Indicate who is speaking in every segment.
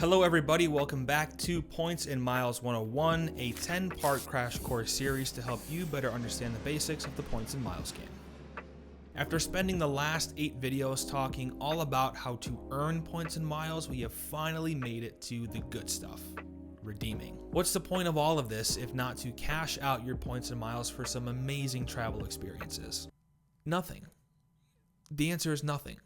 Speaker 1: Hello everybody, welcome back to Points and Miles 101, a 10-part crash course series to help you better understand the basics of the Points and Miles game. After spending the last 8 videos talking all about how to earn points and miles, we have finally made it to the good stuff, redeeming. What's the point of all of this if not to cash out your points and miles for some amazing travel experiences? Nothing. The answer is nothing.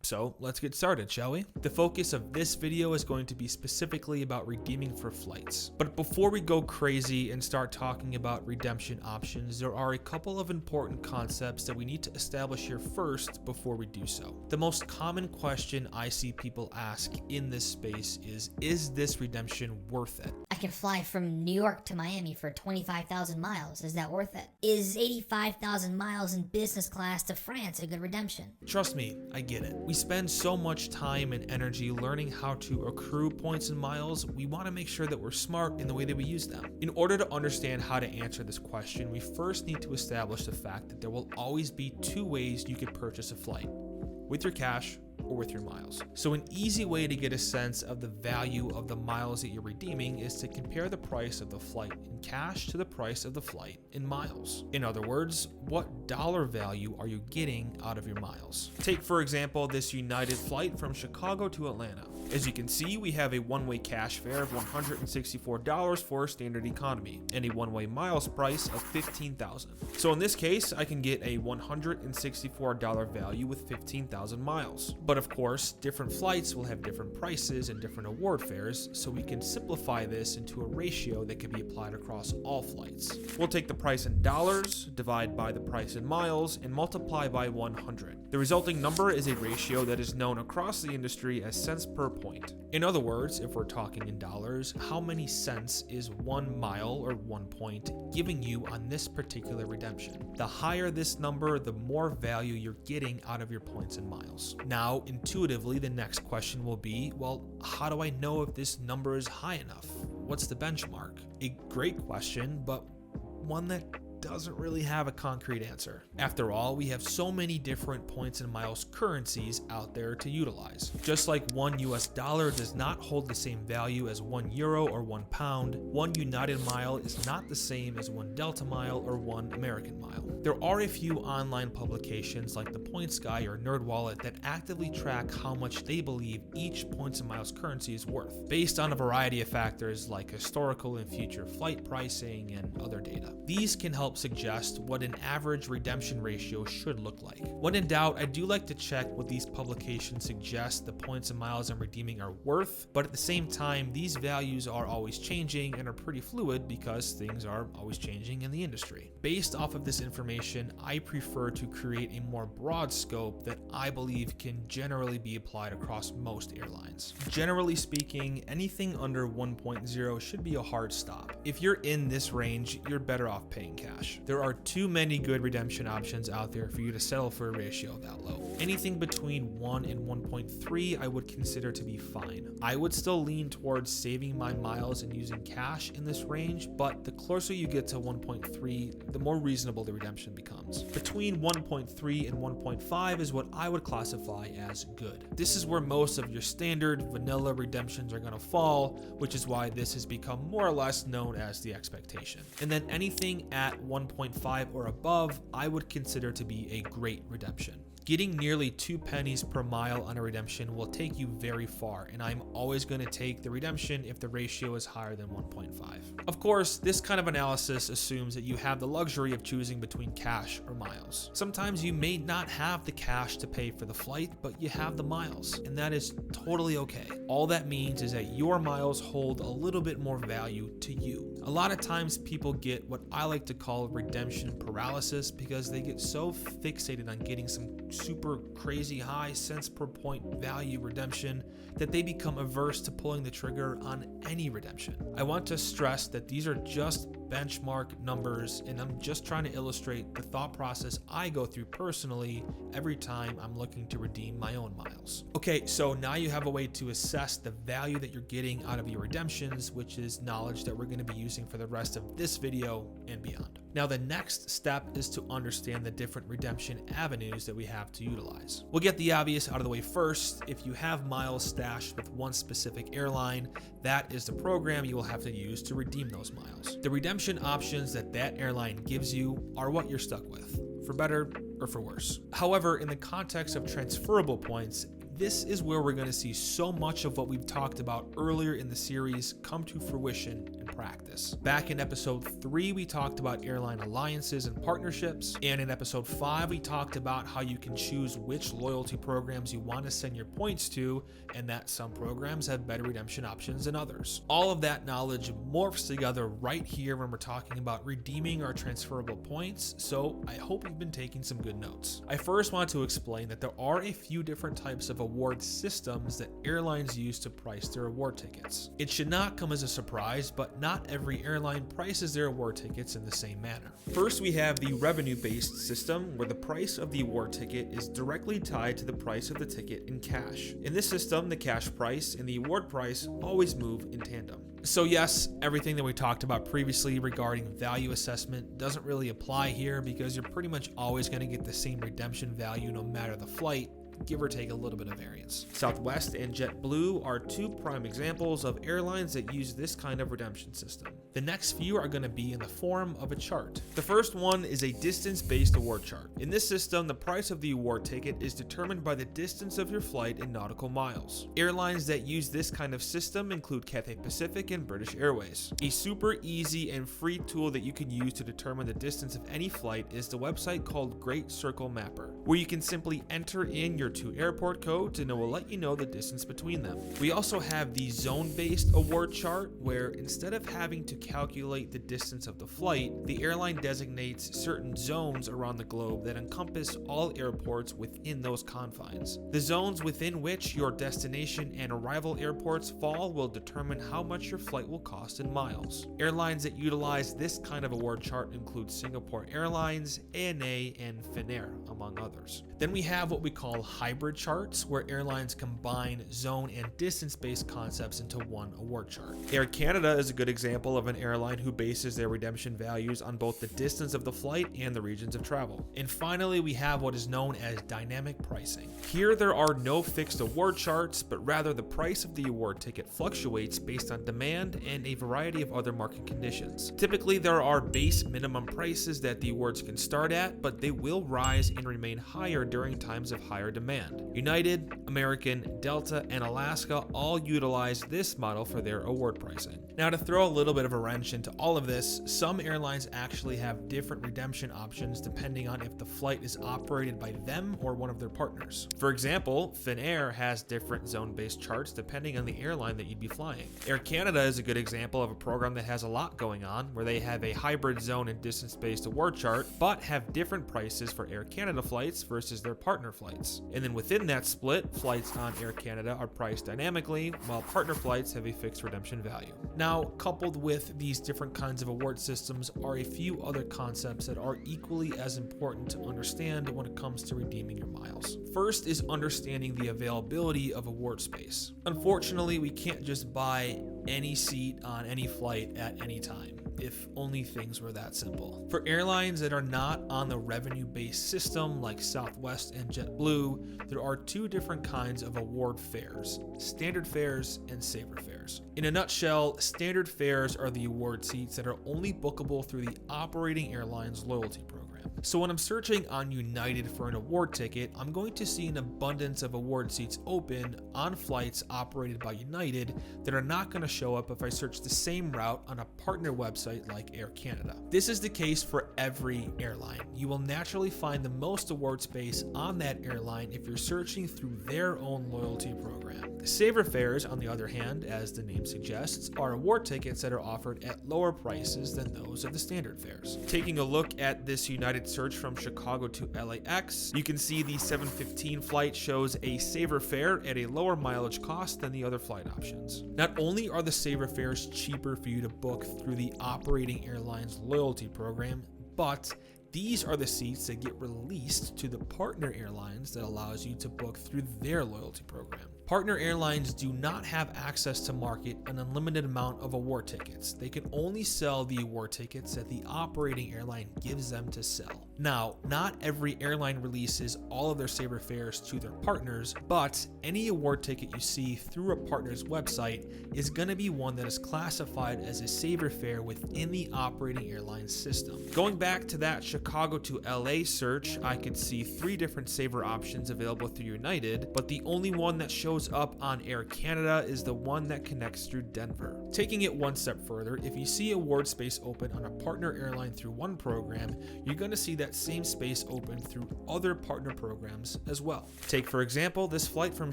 Speaker 1: So let's get started, shall we? The focus of this video is going to be specifically about redeeming for flights. But before we go crazy and start talking about redemption options, there are a couple of important concepts that we need to establish here first before we do so. The most common question I see people ask in this space is this redemption worth it?
Speaker 2: I can fly from New York to Miami for 25,000 miles. Is that worth it? Is 85,000 miles in business class to France a good redemption?
Speaker 1: Trust me, I get it. We spend so much time and energy learning how to accrue points and miles, we want to make sure that we're smart in the way that we use them. In order to understand how to answer this question, we first need to establish the fact that there will always be 2 ways you could purchase a flight: with your cash or with your miles. So an easy way to get a sense of the value of the miles that you're redeeming is to compare the price of the flight in cash to the price of the flight in miles. In other words, what dollar value are you getting out of your miles? Take, for example, this United flight from Chicago to Atlanta. As you can see, we have a one-way cash fare of $164 for standard economy and a one-way miles price of $15,000. So in this case, I can get a $164 value with 15,000 miles. But of course, different flights will have different prices and different award fares, so we can simplify this into a ratio that can be applied across all flights. We'll take the price in dollars, divide by the price in miles, and multiply by 100. The resulting number is a ratio that is known across the industry as cents per point. In other words, if we're talking in dollars, how many cents is 1 mile or 1 point giving you on this particular redemption? The higher this number, the more value you're getting out of your points and miles. Now, intuitively, the next question will be, well, how do I know if this number is high enough? What's the benchmark? A great question, but one that doesn't really have a concrete answer. After all, we have so many different points and miles currencies out there to utilize. Just like $1 US does not hold the same value as €1 or £1, 1 United mile is not the same as 1 Delta mile or 1 American mile. There are a few online publications like the Points Guy or NerdWallet that actively track how much they believe each points and miles currency is worth, based on a variety of factors like historical and future flight pricing and other data. These can help suggest what an average redemption ratio should look like. When in doubt, I do like to check what these publications suggest the points and miles I'm redeeming are worth, but at the same time, these values are always changing and are pretty fluid because things are always changing in the industry. Based off of this information, I prefer to create a more broad scope that I believe can generally be applied across most airlines. Generally speaking, anything under 1.0 should be a hard stop. If you're in this range, you're better off paying cash. There are too many good redemption options out there for you to settle for a ratio that low. Anything between 1 and 1.3 I would consider to be fine. I would still lean towards saving my miles and using cash in this range, but the closer you get to 1.3, the more reasonable the redemption becomes. Between 1.3 and 1.5 is what I would classify as good. This is where most of your standard vanilla redemptions are going to fall, which is why this has become more or less known as the expectation. And then anything at 1.5 or above, I would consider to be a great redemption. Getting nearly 2 pennies per mile on a redemption will take you very far, and I'm always going to take the redemption if the ratio is higher than 1.5. Of course, this kind of analysis assumes that you have the luxury of choosing between cash or miles. Sometimes you may not have the cash to pay for the flight, but you have the miles, and that is totally okay. All that means is that your miles hold a little bit more value to you. A lot of times people get what I like to call redemption paralysis because they get so fixated on getting some super crazy high cents per point value redemption that they become averse to pulling the trigger on any redemption. I want to stress that these are just benchmark numbers, and I'm just trying to illustrate the thought process I go through personally every time I'm looking to redeem my own miles. Okay, so now you have a way to assess the value that you're getting out of your redemptions, which is knowledge that we're going to be using for the rest of this video and beyond. Now, the next step is to understand the different redemption avenues that we have to utilize. We'll get the obvious out of the way first. If you have miles stashed with one specific airline, that is the program you will have to use to redeem those miles. The redemption options that airline gives you are what you're stuck with, for better or for worse. However, in the context of transferable points, this is where we're going to see so much of what we've talked about earlier in the series come to fruition in practice. Back in episode 3, we talked about airline alliances and partnerships, and in episode 5, we talked about how you can choose which loyalty programs you want to send your points to, and that some programs have better redemption options than others. All of that knowledge morphs together right here when we're talking about redeeming our transferable points, so I hope you've been taking some good notes. I first want to explain that there are a few different types of award systems that airlines use to price their award tickets. It should not come as a surprise, but not every airline prices their award tickets in the same manner. First, we have the revenue-based system, where the price of the award ticket is directly tied to the price of the ticket in cash. In this system, the cash price and the award price always move in tandem. So yes, everything that we talked about previously regarding value assessment doesn't really apply here, because you're pretty much always going to get the same redemption value no matter the flight, give or take a little bit of variance. Southwest and JetBlue are two prime examples of airlines that use this kind of redemption system. The next few are going to be in the form of a chart. The first one is a distance-based award chart. In this system, the price of the award ticket is determined by the distance of your flight in nautical miles. Airlines that use this kind of system include Cathay Pacific and British Airways. A super easy and free tool that you can use to determine the distance of any flight is the website called Great Circle Mapper, where you can simply enter in your two airport codes and it will let you know the distance between them. We also have the zone-based award chart, where instead of having to calculate the distance of the flight, the airline designates certain zones around the globe that encompass all airports within those confines. The zones within which your destination and arrival airports fall will determine how much your flight will cost in miles. Airlines that utilize this kind of award chart include Singapore Airlines, ANA, and Finnair, among others. Then we have what we call hybrid charts, where airlines combine zone and distance-based concepts into one award chart. Air Canada is a good example of an airline who bases their redemption values on both the distance of the flight and the regions of travel. And finally, we have what is known as dynamic pricing. Here, there are no fixed award charts, but rather the price of the award ticket fluctuates based on demand and a variety of other market conditions. Typically, there are base minimum prices that the awards can start at, but they will rise and remain higher during times of higher demand. United, American, Delta, and Alaska all utilize this model for their award pricing. Now, to throw a little bit of a wrench into all of this, some airlines actually have different redemption options depending on if the flight is operated by them or one of their partners. For example, Finnair has different zone-based charts depending on the airline that you'd be flying. Air Canada is a good example of a program that has a lot going on, where they have a hybrid zone and distance-based award chart, but have different prices for Air Canada flights versus their partner flights. And then within that split, flights on Air Canada are priced dynamically, while partner flights have a fixed redemption value. Now, coupled with these different kinds of award systems are a few other concepts that are equally as important to understand when it comes to redeeming your miles. First is understanding the availability of award space. Unfortunately, we can't just buy any seat on any flight at any time. If only things were that simple. For airlines that are not on the revenue-based system like Southwest and JetBlue, there are two different kinds of award fares: standard fares and saver fares. In a nutshell, standard fares are the award seats that are only bookable through the operating airline's loyalty program. So when I'm searching on United for an award ticket, I'm going to see an abundance of award seats open on flights operated by United that are not going to show up if I search the same route on a partner website like Air Canada. This is the case for every airline. You will naturally find the most award space on that airline if you're searching through their own loyalty program. Saver fares, on the other hand, as the name suggests, are award tickets that are offered at lower prices than those of the standard fares. Taking a look at this United search from Chicago to LAX, you can see the 7:15 flight shows a Saver fare at a lower mileage cost than the other flight options. Not only are the Saver fares cheaper for you to book through the operating airline's loyalty program, but these are the seats that get released to the partner airlines that allows you to book through their loyalty program. Partner airlines do not have access to market an unlimited amount of award tickets. They can only sell the award tickets that the operating airline gives them to sell. Now, not every airline releases all of their Saver fares to their partners, but any award ticket you see through a partner's website is going to be one that is classified as a Saver fare within the operating airline system. Going back to that Chicago to LA search, I could see 3 different Saver options available through United, but the only one that shows up on Air Canada is the one that connects through Denver. Taking it one step further, if you see award space open on a partner airline through one program, you're going to see that same space open through other partner programs as well. Take for example this flight from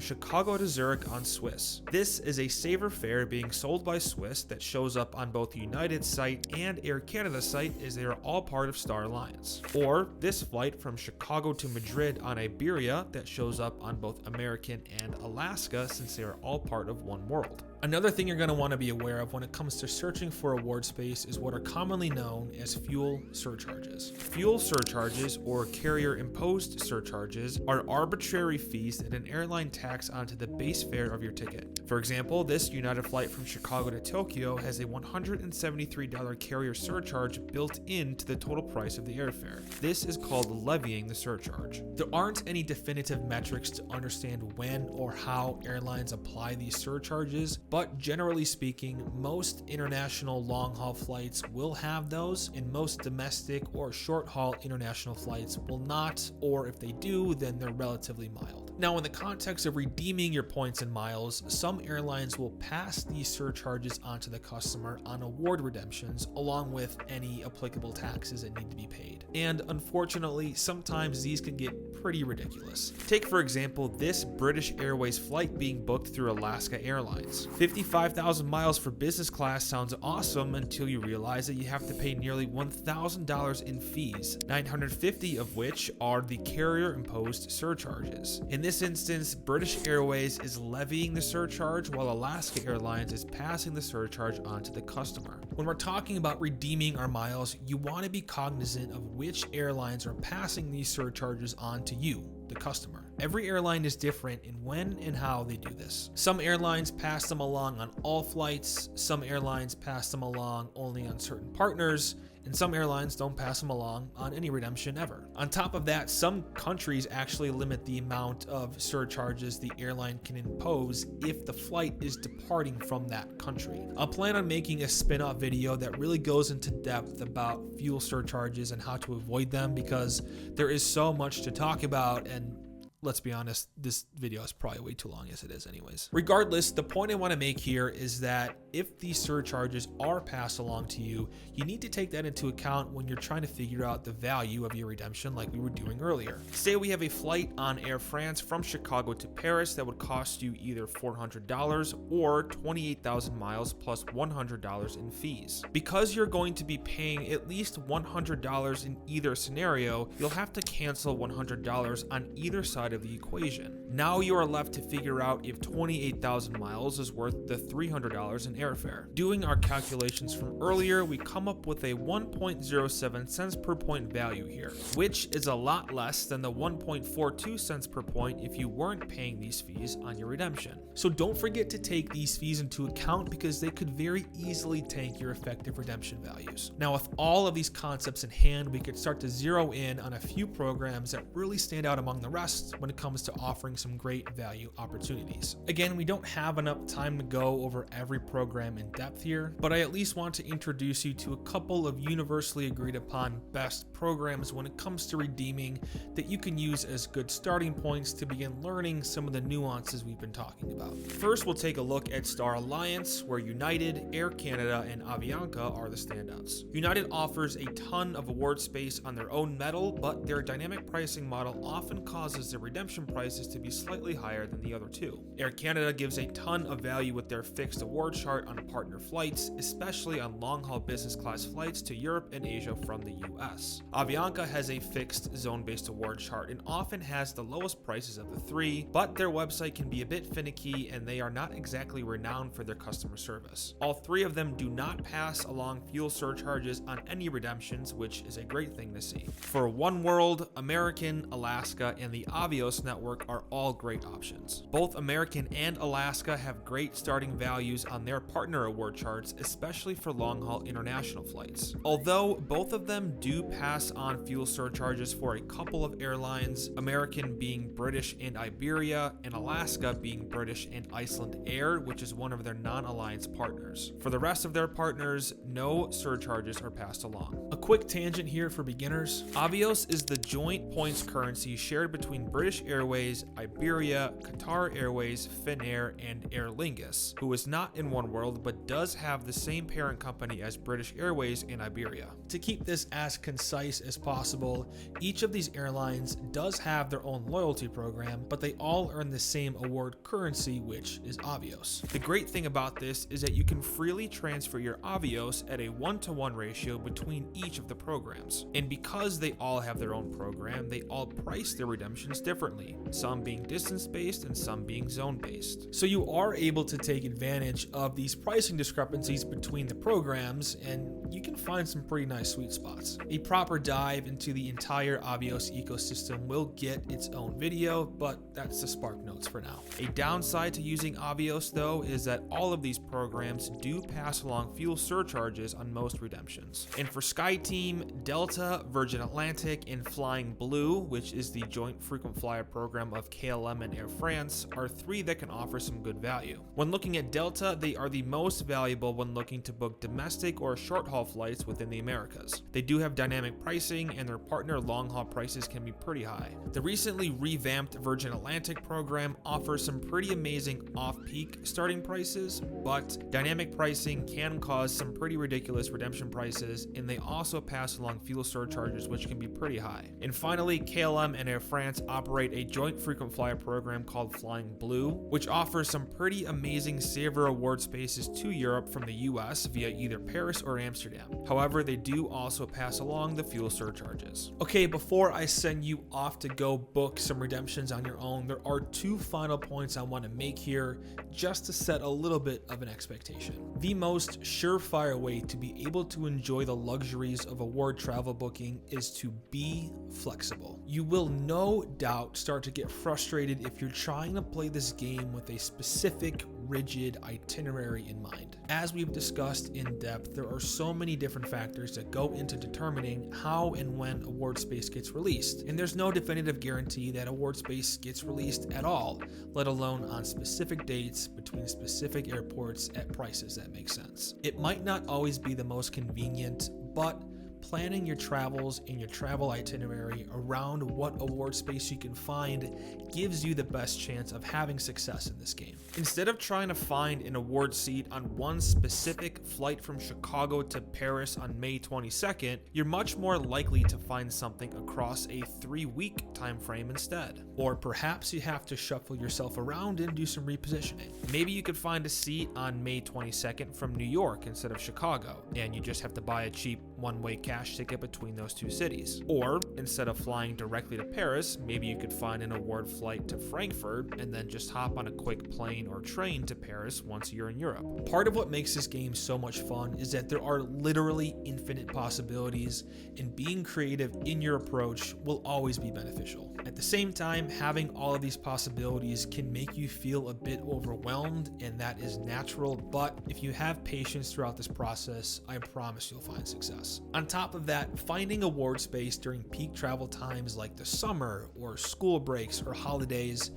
Speaker 1: Chicago to Zurich on Swiss. This is a Saver fare being sold by Swiss that shows up on both United's site and Air Canada's site, as they are all part of Star Alliance. Or this flight from Chicago to Madrid on Iberia that shows up on both American and Alaska, since they are all part of One World. Another thing you're going to want to be aware of when it comes to searching for award space is what are commonly known as fuel surcharges. Fuel surcharges, or carrier-imposed surcharges, are arbitrary fees that an airline tax onto the base fare of your ticket. For example, this United flight from Chicago to Tokyo has a $173 carrier surcharge built into the total price of the airfare. This is called levying the surcharge. There aren't any definitive metrics to understand when or how airlines apply these surcharges, but generally speaking, most international long-haul flights will have those, and most domestic or short-haul international flights will not, or if they do, then they're relatively mild. Now, in the context of redeeming your points and miles, some airlines will pass these surcharges onto the customer on award redemptions, along with any applicable taxes that need to be paid. And unfortunately, sometimes these can get pretty ridiculous. Take, for example, this British Airways flight being booked through Alaska Airlines. 55,000 miles for business class sounds awesome until you realize that you have to pay nearly $1,000 in fees, 950 of which are the carrier-imposed surcharges. In this instance, British Airways is levying the surcharge, while Alaska Airlines is passing the surcharge onto the customer. When we're talking about redeeming our miles, you want to be cognizant of which airlines are passing these surcharges on to you, the customer. Every airline is different in when and how they do this. Some airlines pass them along on all flights, some airlines pass them along only on certain partners, and some airlines don't pass them along on any redemption ever. On top of that, some countries actually limit the amount of surcharges the airline can impose if the flight is departing from that country. I'll plan on making a spin-off video that really goes into depth about fuel surcharges and how to avoid them, because there is so much to talk about, and let's be honest, this video is probably way too long as it is anyways. Regardless, the point I want to make here is that if these surcharges are passed along to you, you need to take that into account when you're trying to figure out the value of your redemption like we were doing earlier. Say we have a flight on Air France from Chicago to Paris that would cost you either $400 or 28,000 miles plus $100 in fees. Because you're going to be paying at least $100 in either scenario, you'll have to cancel $100 on either side of the equation. Now you are left to figure out if 28,000 miles is worth the $300 in airfare. Doing our calculations from earlier, we come up with a 1.07 cents per point value here, which is a lot less than the 1.42 cents per point if you weren't paying these fees on your redemption. So don't forget to take these fees into account, because they could very easily tank your effective redemption values. Now, with all of these concepts in hand, we could start to zero in on a few programs that really stand out among the rest when it comes to offering some great value opportunities. Again, we don't have enough time to go over every program program in depth here, but I at least want to introduce you to a couple of universally agreed upon best programs when it comes to redeeming that you can use as good starting points to begin learning some of the nuances we've been talking about. First, we'll take a look at Star Alliance, where United, Air Canada, and Avianca are the standouts. United offers a ton of award space on their own metal, but their dynamic pricing model often causes their redemption prices to be slightly higher than the other two. Air Canada gives a ton of value with their fixed award chart on partner flights, especially on long-haul business class flights to Europe and Asia from the US. Avianca has a fixed zone-based award chart and often has the lowest prices of the three, but their website can be a bit finicky and they are not exactly renowned for their customer service. All three of them do not pass along fuel surcharges on any redemptions, which is a great thing to see. For oneworld, American, Alaska, and the Avios network are all great options. Both American and Alaska have great starting values on their partner award charts, especially for long-haul international flights. Although both of them do pass on fuel surcharges for a couple of airlines, American being British and Iberia, and Alaska being British and Iceland Air, which is one of their non-alliance partners. For the rest of their partners, no surcharges are passed along. A quick tangent here for beginners. Avios is the joint points currency shared between British Airways, Iberia, Qatar Airways, Finnair, and Aer Lingus, who is not in oneworld but does have the same parent company as British Airways and Iberia. To keep this as concise as possible, each of these airlines does have their own loyalty program, but they all earn the same award currency, which is Avios. The great thing about this is that you can freely transfer your Avios at a 1-to-1 ratio between each of the programs. And because they all have their own program, they all price their redemptions differently, some being distance-based and some being zone-based. So you are able to take advantage of these pricing discrepancies between the programs, and you can find some pretty nice sweet spots. A proper dive into the entire Avios ecosystem will get its own video, but that's the spark notes for now. A downside to using Avios, though, is that all of these programs do pass along fuel surcharges on most redemptions. And for SkyTeam, Delta, Virgin Atlantic, and Flying Blue, which is the joint frequent flyer program of KLM and Air France, are three that can offer some good value. When looking at Delta, they are the most valuable when looking to book domestic or short-haul flights within the Americas. They do have dynamic pricing, and their partner long-haul prices can be pretty high. The recently revamped Virgin Atlantic program offers some pretty amazing off-peak starting prices, but dynamic pricing can cause some pretty ridiculous redemption prices, and they also pass along fuel surcharges, which can be pretty high. And finally, KLM and Air France operate a joint frequent flyer program called Flying Blue, which offers some pretty amazing saver award spaces to Europe from the US via either Paris or Amsterdam. However, they do also pass along the fuel surcharges. Okay, before I send you off to go book some redemptions on your own, there are two final points I want to make here just to set a little bit of an expectation. The most surefire way to be able to enjoy the luxuries of award travel booking is to be flexible. You will no doubt start to get frustrated if you're trying to play this game with a specific rigid itinerary in mind. As we've discussed in depth, there are so many different factors that go into determining how and when award space gets released, and there's no definitive guarantee that award space gets released at all, let alone on specific dates between specific airports at prices that make sense. It might not always be the most convenient, but planning your travels and your travel itinerary around what award space you can find gives you the best chance of having success in this game. Instead of trying to find an award seat on one specific flight from Chicago to Paris on May 22nd, you're much more likely to find something across a 3-week time frame instead. Or perhaps you have to shuffle yourself around and do some repositioning. Maybe you could find a seat on May 22nd from New York instead of Chicago, and you just have to buy a cheap one-way cash ticket between those two cities. Or instead of flying directly to Paris, maybe you could find an award flight to Frankfurt and then just hop on a quick plane or train to Paris once you're in Europe. Part of what makes this game so much fun is that there are literally infinite possibilities, and being creative in your approach will always be beneficial. At the same time, having all of these possibilities can make you feel a bit overwhelmed, and that is natural, but if you have patience throughout this process, I promise you'll find success. On top of that, finding award space during peak travel times like the summer or school breaks or holidays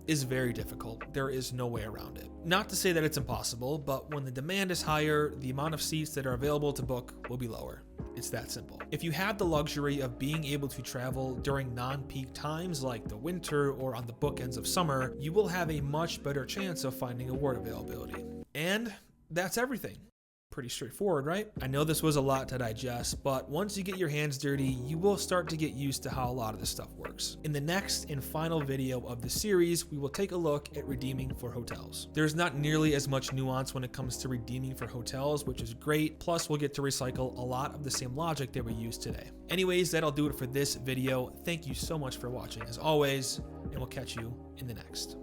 Speaker 1: is very difficult. There is no way around it. Not to say that it's impossible, but when the demand is higher, the amount of seats that are available to book will be lower. It's that simple. If you have the luxury of being able to travel during non-peak times like the winter or on the bookends of summer, you will have a much better chance of finding award availability. And that's everything. Pretty straightforward, right? I know this was a lot to digest, but once you get your hands dirty, you will start to get used to how a lot of this stuff works. In the next and final video of the series, we will take a look at redeeming for hotels. There's not nearly as much nuance when it comes to redeeming for hotels, which is great. Plus, we'll get to recycle a lot of the same logic that we use today. Anyways, that'll do it for this video. Thank you so much for watching as always, and we'll catch you in the next.